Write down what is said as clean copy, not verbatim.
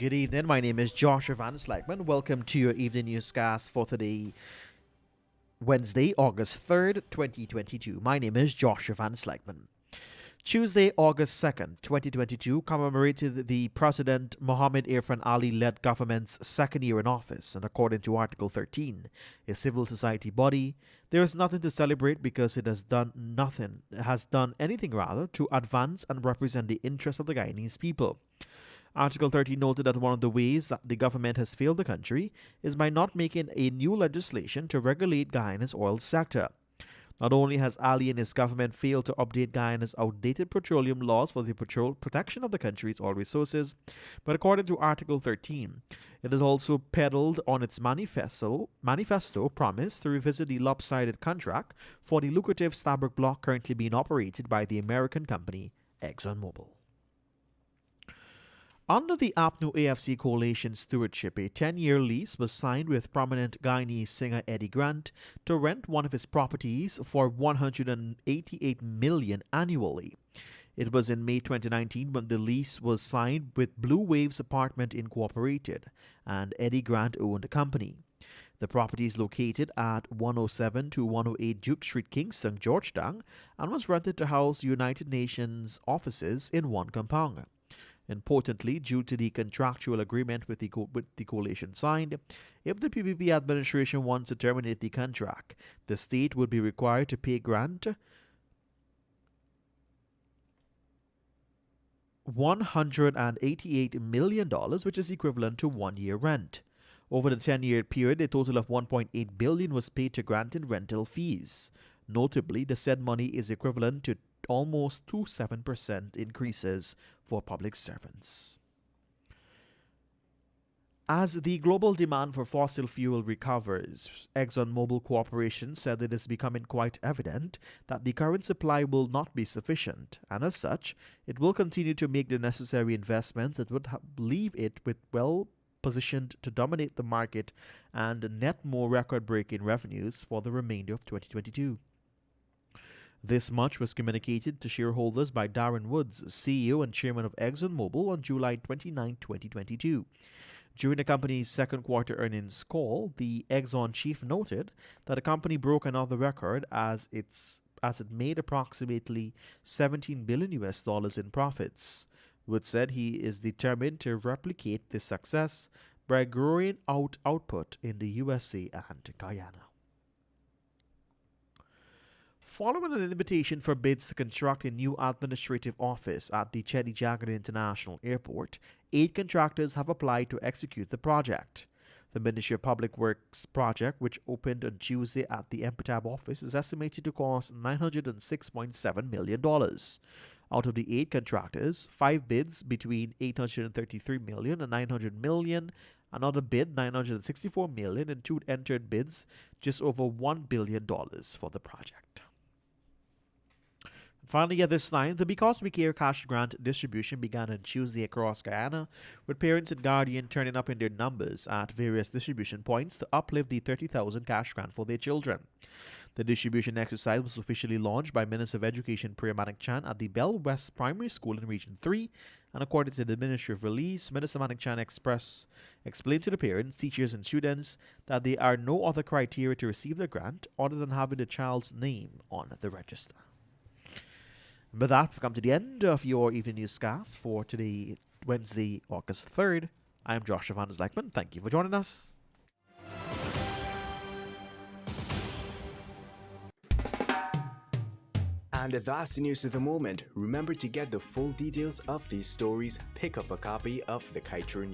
Good evening. My name is Joshua Van Slegman. Welcome to your evening newscast for today, Wednesday, August 3rd, 2022. My name is Joshua Van Slegman. Tuesday, August 2nd, 2022 commemorated the President Mohammed Irfan Ali-led government's second year in office, and according to Article 13, a civil society body, there is nothing to celebrate because it has done anything to advance and represent the interests of the Guyanese people. Article 13 noted that one of the ways that the government has failed the country is by not making a new legislation to regulate Guyana's oil sector. Not only has Ali and his government failed to update Guyana's outdated petroleum laws for the protection of the country's oil resources, but according to Article 13, it has also peddled on its manifesto promise to revisit the lopsided contract for the lucrative Stabroek block currently being operated by the American company ExxonMobil. Under the APNU AFC coalition stewardship, a 10-year lease was signed with prominent Guyanese singer Eddie Grant to rent one of his properties for $188 million annually. It was in May 2019 when the lease was signed with Blue Waves Apartment Incorporated, and Eddie Grant owned the company. The property is located at 107 to 108 Duke Street, Kingston, Georgetown, and was rented to house United Nations offices in one compound. Importantly, due to the contractual agreement with the coalition signed, if the PPP administration wants to terminate the contract, the state would be required to pay Grant $188 million, which is equivalent to 1 year rent. Over the 10-year period, a total of $1.8 billion was paid to Grant in rental fees. Notably, the said money is equivalent to almost 7% increases for public servants. As the global demand for fossil fuel recovers, ExxonMobil Corporation said it is becoming quite evident that the current supply will not be sufficient, and as such, it will continue to make the necessary investments that would leave it well positioned to dominate the market and net more record-breaking revenues for the remainder of 2022. This much was communicated to shareholders by Darren Woods, CEO and chairman of ExxonMobil, on July 29, 2022. During the company's second quarter earnings call, the Exxon chief noted that the company broke another record as it made approximately $17 billion in profits. Woods said he is determined to replicate this success by growing output in the USA and Guyana. Following an invitation for bids to construct a new administrative office at the Cheddi Jagan International Airport, 8 contractors have applied to execute the project. The Ministry of Public Works project, which opened on Tuesday at the Empetab office, is estimated to cost $906.7 million. Out of the 8 contractors, 5 bids between $833 million and $900 million, another bid $964 million, and 2 entered bids just over $1 billion for the project. Finally, at this time, the Because We Care cash grant distribution began on Tuesday across Guyana, with parents and guardians turning up in their numbers at various distribution points to uplift the 30,000 cash grant for their children. The distribution exercise was officially launched by Minister of Education Priya Manik Chan at the Bell West Primary School in Region 3, and according to the Ministry of Release, Minister Manik Chan explained to the parents, teachers, and students that there are no other criteria to receive the grant other than having the child's name on the register. With that, we've come to the end of your evening newscast for today, Wednesday, August 3rd. I am Joshua Van Slegman. Thank you for joining us. And that's the news of the moment. Remember, to get the full details of these stories, pick up a copy of the Kaieteur